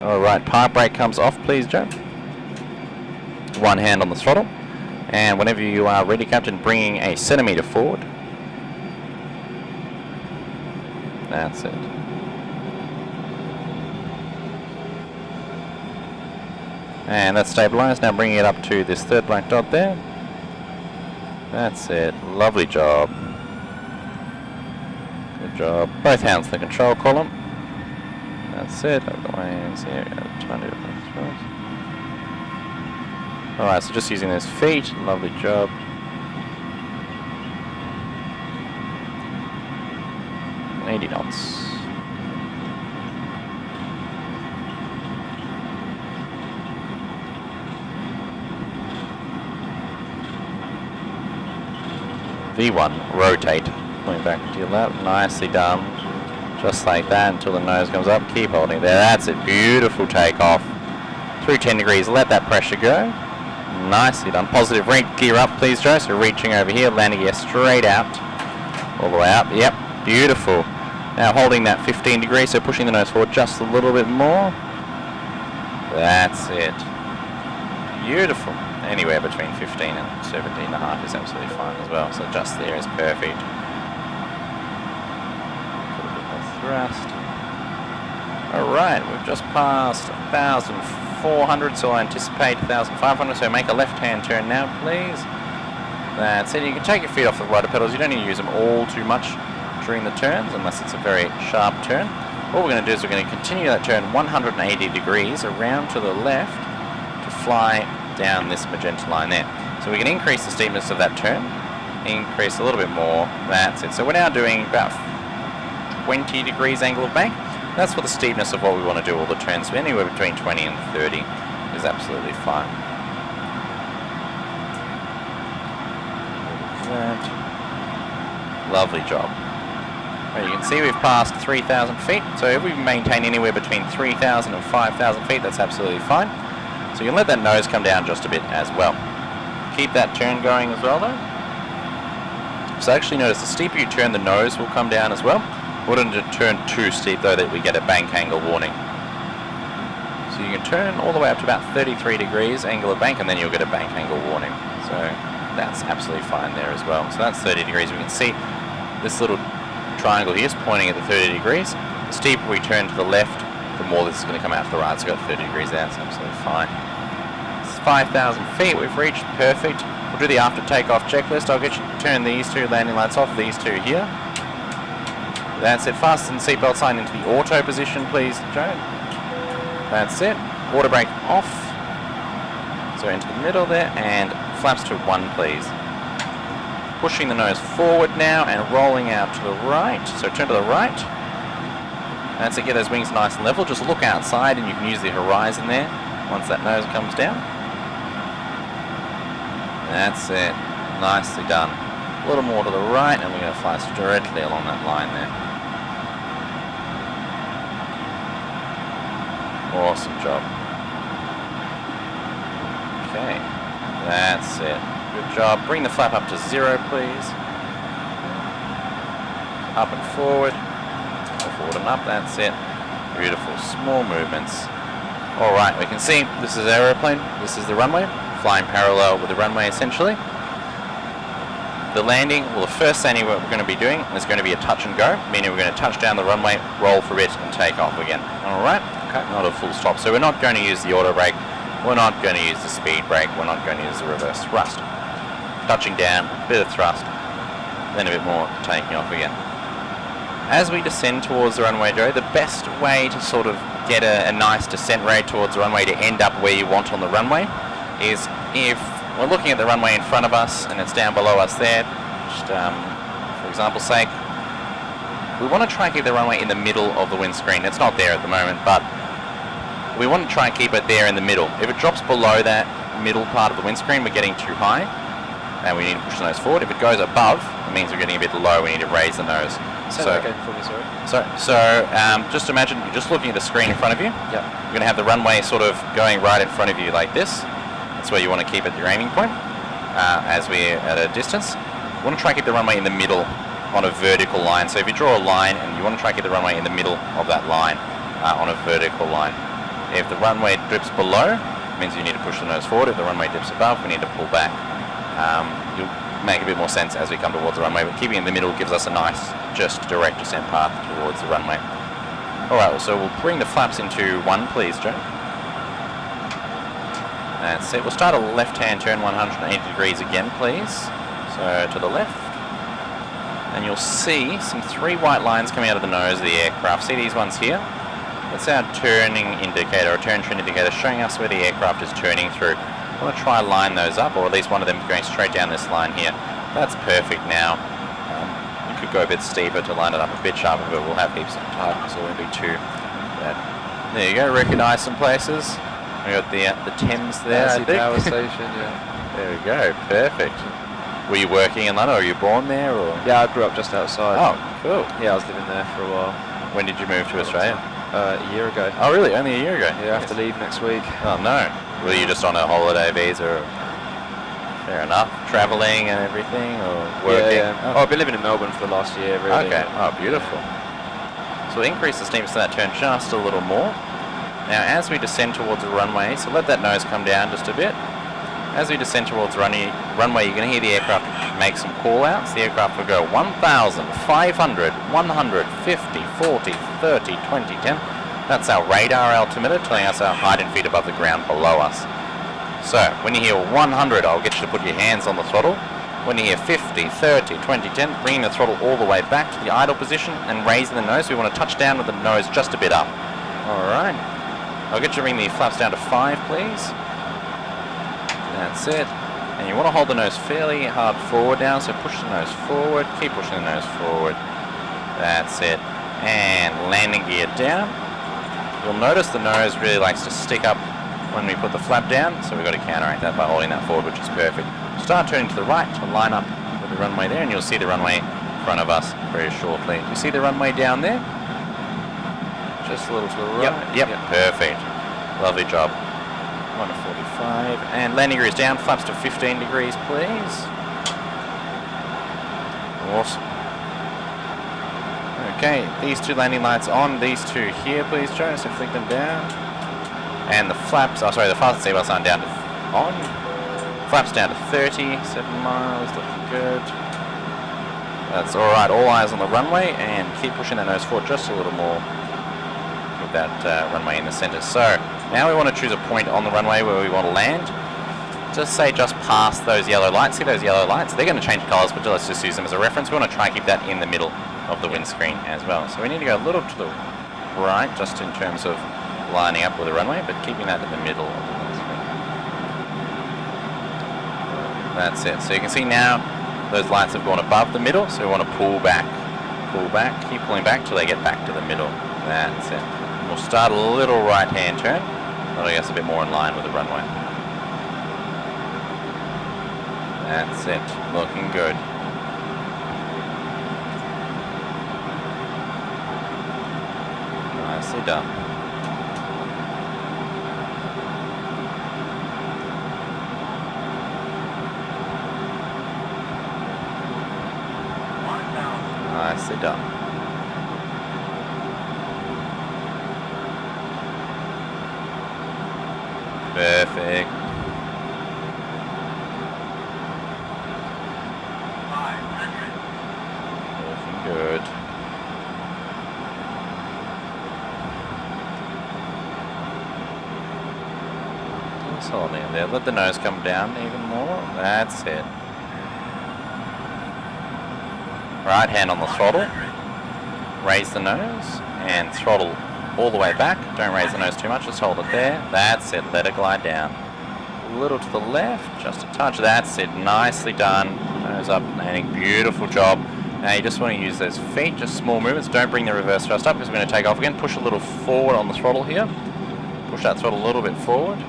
Alright, park brake comes off, please, Joe. One hand on the throttle. And whenever you are ready, Captain, bringing a centimetre forward. That's it. And that's stabilised. Now bringing it up to this third black dot there. That's it. Lovely job. Good job. Both hands on the control column. That's it. Over the lanes here. Alright, so just using those feet. Lovely job. And 80 knots. V1, rotate. Going back to your left. Nicely done. Just like that until the nose comes up. Keep holding there. That's it. Beautiful takeoff. Through 10 degrees. Let that pressure go. Nicely done. Positive gear up, please, Joe. So reaching over here, landing gear straight out. All the way up. Yep. Beautiful. Now holding that 15 degrees, so pushing the nose forward just a little bit more. That's it. Beautiful. Anywhere between 15 and 17.5 is absolutely fine as well. So just there is perfect. Put a bit more thrust. Alright, we've just passed 1,400, so I anticipate 1,500. So make a left-hand turn now, please. That's it. You can take your feet off the rudder pedals. You don't need to use them all too much during the turns, unless it's a very sharp turn. What we're going to do is we're going to continue that turn 180 degrees around to the left to fly down this magenta line there. So we can increase the steepness of that turn, increase a little bit more. That's it. So we're now doing about 20 degrees angle of bank. That's for the steepness of what we want to do all the turns. So anywhere between 20 and 30 is absolutely fine. Lovely job. Well, you can see we've passed 3,000 feet. So if we maintain anywhere between 3,000 and 5,000 feet, that's absolutely fine. So you can let that nose come down just a bit as well. Keep that turn going as well though. So actually notice the steeper you turn, the nose will come down as well. We wouldn't turn too steep though that we get a bank angle warning. So you can turn all the way up to about 33 degrees angle of bank and then you'll get a bank angle warning. So that's absolutely fine there as well. So that's 30 degrees. We can see this little triangle here is pointing at the 30 degrees. The steeper we turn to the left, the more this is going to come out to the right. So we've got 30 degrees there. That's absolutely fine. It's 5,000 feet. We've reached perfect. We'll do the after takeoff checklist. I'll get you to turn these two landing lights off, these two here. That's it. Fasten seatbelt sign into the auto position, please, Joe. That's it. Water brake off. So into the middle there, and flaps to 1, please. Pushing the nose forward now and rolling out to the right. So turn to the right. That's it. Get those wings nice and level. Just look outside, and you can use the horizon there once that nose comes down. That's it. Nicely done. A little more to the right, and we're going to fly directly along that line there. Awesome job. Okay, that's it. Good job. Bring the flap up to 0, please. Up and forward. Forward and up, that's it. Beautiful. Small movements. Alright, we can see this is our aeroplane. This is the runway. Flying parallel with the runway essentially. The landing, well, the first landing what we're going to be doing is going to be a touch and go, meaning we're going to touch down the runway, roll for a bit, and take off again. Alright? Okay, not a full stop. So we're not going to use the auto brake, we're not going to use the speed brake, we're not going to use the reverse thrust. Touching down, a bit of thrust, then a bit more, taking off again. As we descend towards the runway, Joe, the best way to sort of get a nice descent rate towards the runway to end up where you want on the runway is if we're looking at the runway in front of us and it's down below us there, just for example's sake, we want to try and keep the runway in the middle of the windscreen. It's not there at the moment, but we want to try and keep it there in the middle. If it drops below that middle part of the windscreen, we're getting too high and we need to push the nose forward. If it goes above, it means we're getting a bit low, we need to raise the nose. So just imagine you're just looking at the screen in front of you. Yep. You're going to have the runway sort of going right in front of you like this. That's where you want to keep at your aiming point as we're at a distance. You want to try and keep the runway in the middle on a vertical line. So if you draw a line and you want to try and keep the runway in the middle of that line on a vertical line. If the runway dips below, it means you need to push the nose forward. If the runway dips above, we need to pull back. You'll make a bit more sense as we come towards the runway, but keeping in the middle gives us a nice, just direct descent path towards the runway. Alright, so we'll bring the flaps into 1, please, Joe. That's it. We'll start a left-hand turn 180 degrees again, please. So to the left. And you'll see some 3 white lines coming out of the nose of the aircraft. See these ones here? That's our turning indicator, or turn trend indicator, showing us where the aircraft is turning through. I want to try and line those up, or at least one of them going straight down this line here. That's perfect now. You could go a bit steeper to line it up a bit sharper, but we'll have heaps of time, so it won't be too bad. There you go, recognise some places. We got the Thames there, I think. Power station, yeah. There we go, perfect. Were you working in London, or were you born there, or? Yeah, I grew up just outside. Oh, cool. Yeah, I was living there for a while. When did you move to Australia? A year ago. Oh, really? Only a year ago? Yeah, I have to leave next week. Oh, no. Were you just on a holiday visa? Fair enough. Travelling and everything, or working? Yeah, yeah. Oh, I've been living in Melbourne for the last year, really. Okay. Oh, beautiful. So we'll increase the steepness of that turn just a little more. Now, as we descend towards the runway, so let that nose come down just a bit. As we descend towards the runway, you're going to hear the aircraft make some call-outs. The aircraft will go 1,000, 500, 150, 40, 30, 20, 10. That's our radar altimeter, telling us our height in feet above the ground below us. So, when you hear 100, I'll get you to put your hands on the throttle. When you hear 50, 30, 20, 10, bringing the throttle all the way back to the idle position and raising the nose. We want to touch down with the nose just a bit up. Alright. I'll get you to bring the flaps down to 5, please. That's it. And you want to hold the nose fairly hard forward now, so push the nose forward, keep pushing the nose forward. That's it. And landing gear down. You'll notice the nose really likes to stick up when we put the flap down, so we've got to counteract that by holding that forward, which is perfect. Start turning to the right to line up with the runway there, and you'll see the runway in front of us very shortly. Do you see the runway down there? Just a little to the right. Yep. Perfect. Lovely job. 145, and landing gear is down, flaps to 15 degrees, please. Awesome. Okay, these 2 landing lights on, these 2 here, please, Joe, so flick them down. And the flaps, the fastest seatbelt sign down to on. Flaps down to 37 miles, looking good. That's alright, all eyes on the runway, and keep pushing that nose forward just a little more with that runway in the center. So, now we want to choose a point on the runway where we want to land. Just say just past those yellow lights. See those yellow lights? They're going to change colours, but let's just use them as a reference. We want to try and keep that in the middle of the windscreen as well. So we need to go a little to the right, just in terms of lining up with the runway, but keeping that in the middle of the windscreen. That's it. So you can see now those lights have gone above the middle, so we want to pull back, keep pulling back till they get back to the middle. That's it. And we'll start a little right-hand turn. That'll get us a bit more in line with the runway. That's it. Looking good. Nicely done. Nicely done. Perfect. Looking good. Just holding it there. Let the nose come down even more. That's it. Right hand on the throttle. Raise the nose and throttle all the way back. Don't raise the nose too much, just hold it there. That's it, let it glide down. A little to the left, just a touch. That's it, nicely done. Nose up, landing, beautiful job. Now you just want to use those feet, just small movements. Don't bring the reverse thrust up because we're going to take off again. Push a little forward on the throttle here. Push that throttle a little bit forward.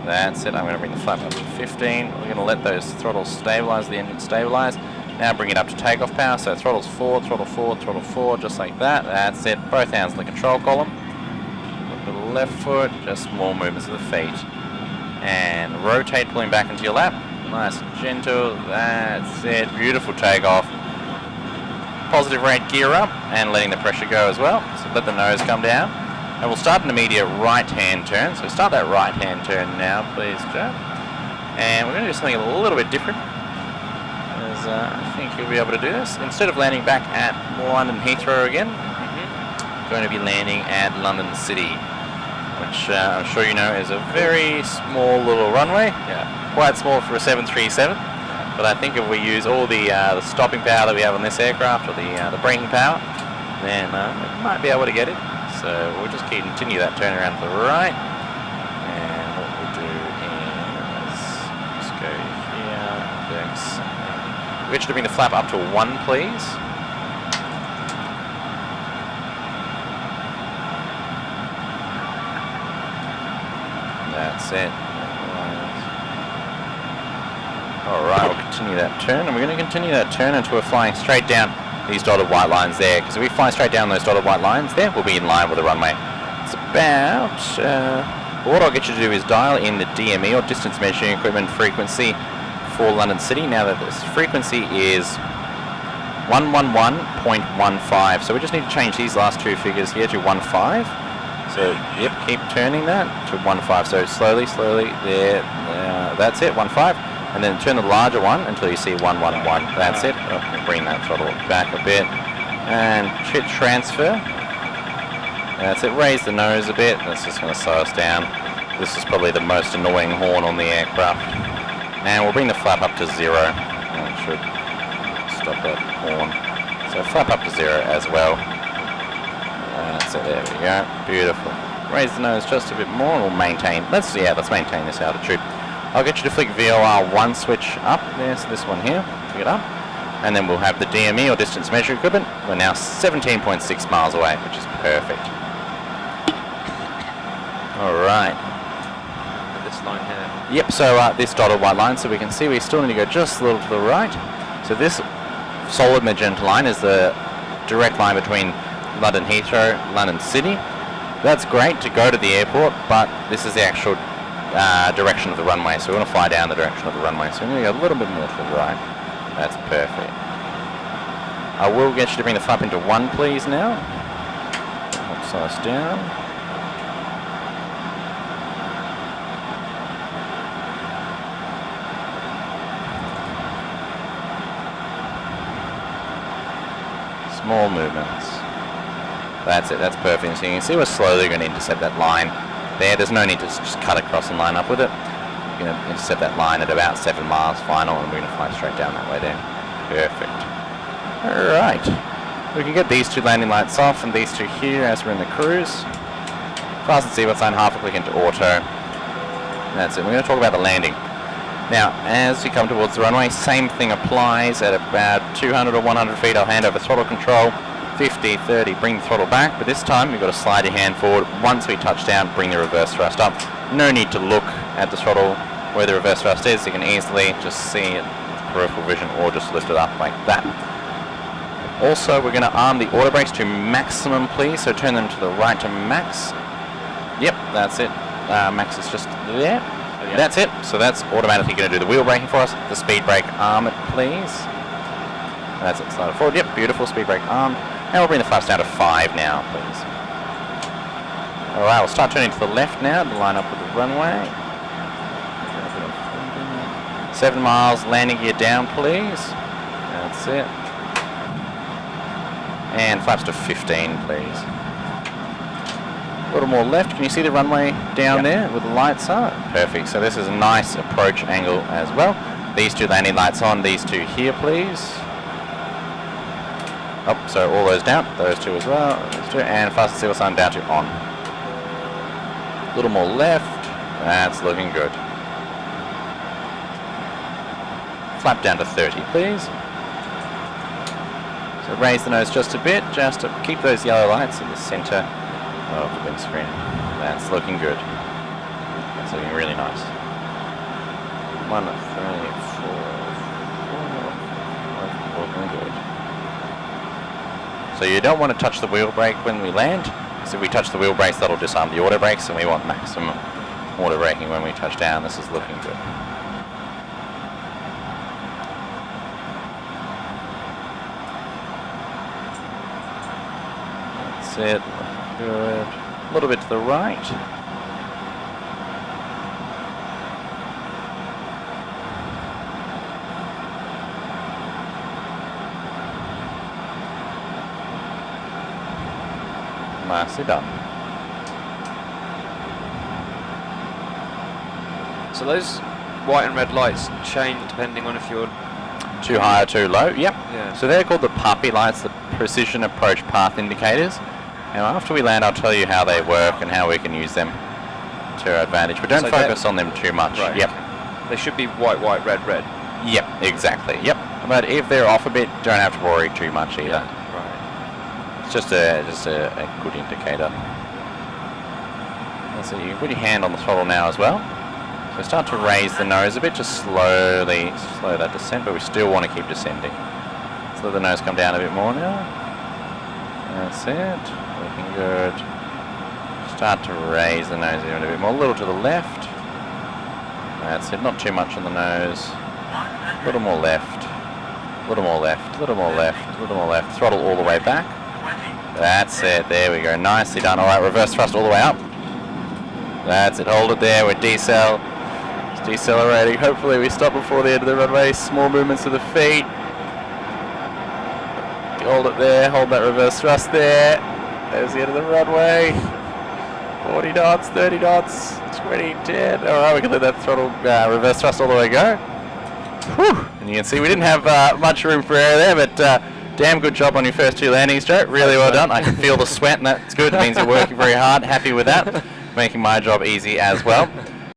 That's it, I'm going to bring the flap up to 15. We're going to let those throttles stabilize, the engine stabilize. Now bring it up to takeoff power, so throttles forward, throttle forward, throttle forward, just like that. That's it. Both hands on the control column. Look to the left foot, just small movements of the feet. And rotate, pulling back into your lap. Nice and gentle. That's it. Beautiful takeoff. Positive rate gear up and letting the pressure go as well. So let the nose come down. And we'll start an immediate right-hand turn. So start that right-hand turn now, please, Joe. And we're going to do something a little bit different. As I think you'll be able to do this. Instead of landing back at London Heathrow again, going to be landing at London City, which I'm sure you know is a very small little runway. Yeah. Quite small for a 737. But I think if we use all the stopping power that we have on this aircraft, or the braking power, then we might be able to get it. So we'll just continue that turn around to the right. And what we'll do is just go here, this. We'll get you to bring the flap up to 1, please. That's it. Alright, we'll continue that turn, and we're going to continue that turn until we're flying straight down these dotted white lines there, because if we fly straight down those dotted white lines there, we'll be in line with the runway. It's about... what I'll get you to do is dial in the DME, or distance measuring equipment frequency, for London City. Now that this frequency is 111.15, so we just need to change these last 2 figures here to 15. So, yep, keep turning that to 15. So slowly, there, that's it, 15. And then turn the larger one until you see 111. That's it. Oh, bring that throttle back a bit. And hit transfer. That's it. Raise the nose a bit. That's just going to slow us down. This is probably the most annoying horn on the aircraft. And we'll bring the flap up to 0. That should stop that horn. So flap up to 0 as well. That's it. There we go. Beautiful. Raise the nose just a bit more, and we'll maintain. Let's maintain this altitude. I'll get you to flick VOR1 switch up there, so this one here, flick it up, and then we'll have the DME, or distance measuring equipment. We're now 17.6 miles away, which is perfect. Alright. This line here. Yep, so this dotted white line, so we can see we still need to go just a little to the right. So this solid magenta line is the direct line between London Heathrow, London City. That's great to go to the airport, but this is the actual direction of the runway, so we want to fly down the direction of the runway, so we're going to go a little bit more to the right. That's perfect. I will get you to bring the flap into 1, please, now. Help slow us down. Small movements. That's it, that's perfect. So you can see we're slowly going to intercept that line. There's no need to just cut across and line up with it. You're going to intercept that line at about 7 miles final, and we're going to fly straight down that way there. Perfect. Alright. We can get these 2 landing lights off, and these 2 here as we're in the cruise. Fasten seatbelt sign, half a click into auto. That's it. We're going to talk about the landing. Now, as we come towards the runway, same thing applies at about 200 or 100 feet. I'll hand over throttle control. 50, 30, bring the throttle back, but this time you've got to slide your hand forward. Once we touch down, bring the reverse thrust up. No need to look at the throttle where the reverse thrust is. You can easily just see it with peripheral vision, or just lift it up like that. Also, we're going to arm the auto brakes to maximum, please, so turn them to the right to max. Yep, that's it. Max is just there. Yeah. That's it. So that's automatically going to do the wheel braking for us. The speed brake, arm it, please. That's it. Slide it forward. Yep, beautiful. Speed brake armed. And we'll bring the flaps down to 5 now, please. Alright, we'll start turning to the left now to line up with the runway. 7 miles, landing gear down, please. That's it. And flaps to 15, please. A little more left. Can you see the runway down there with the lights on? Perfect. So this is a nice approach angle as well. These 2 landing lights on, these 2 here, please. Oh, so all those down, those 2 as well, those 2, and fasten seatbelt sign down to on. A little more left, that's looking good. Flap down to 30, please. So raise the nose just a bit, just to keep those yellow lights in the center of the windscreen. That's looking good. That's looking really nice. 1, 3, 4, 5, looking good. So you don't want to touch the wheel brake when we land, because if we touch the wheel brakes, that'll disarm the auto brakes, and we want maximum auto braking when we touch down. This is looking good. That's it. Good. a little bit to the right. Nicely done. So those white and red lights change depending on if you're Too high or too low, yep. Yeah. So they're called the puppy lights, the precision approach path indicators. Now after we land, I'll tell you how they work and how we can use them to our advantage. But don't So focus on them too much. Right. Yep. They should be white, white, red, red. Yep, exactly. Yep. But if they're off a bit, don't have to worry too much either. Right. It's just a good indicator. So you can put your hand on the throttle now as well. So start to raise the nose a bit, just slow that descent, but we still want to keep descending. So let the nose come down a bit more now. That's it. Looking good. Start to raise the nose even a bit more, a little to the left. That's it, not too much on the nose. A little more left. A little more left, a little more left, a little more left. Throttle all the way back. That's it, there we go. Nicely done. All right, reverse thrust all the way up. That's it, hold it there, we're decel. It's decelerating. Hopefully we stop before the end of the runway. Small movements of the feet. Hold it there, hold that reverse thrust there. There's the end of the runway. 40 knots, 30 knots, 20, 10. All right, we can let that throttle reverse thrust all the way go. Whew. And you can see we didn't have much room for error there, but damn good job on your first two landings, Joe. Really well done. I can feel the sweat, and that's good. It means you're working very hard. Happy with that. Making my job easy as well.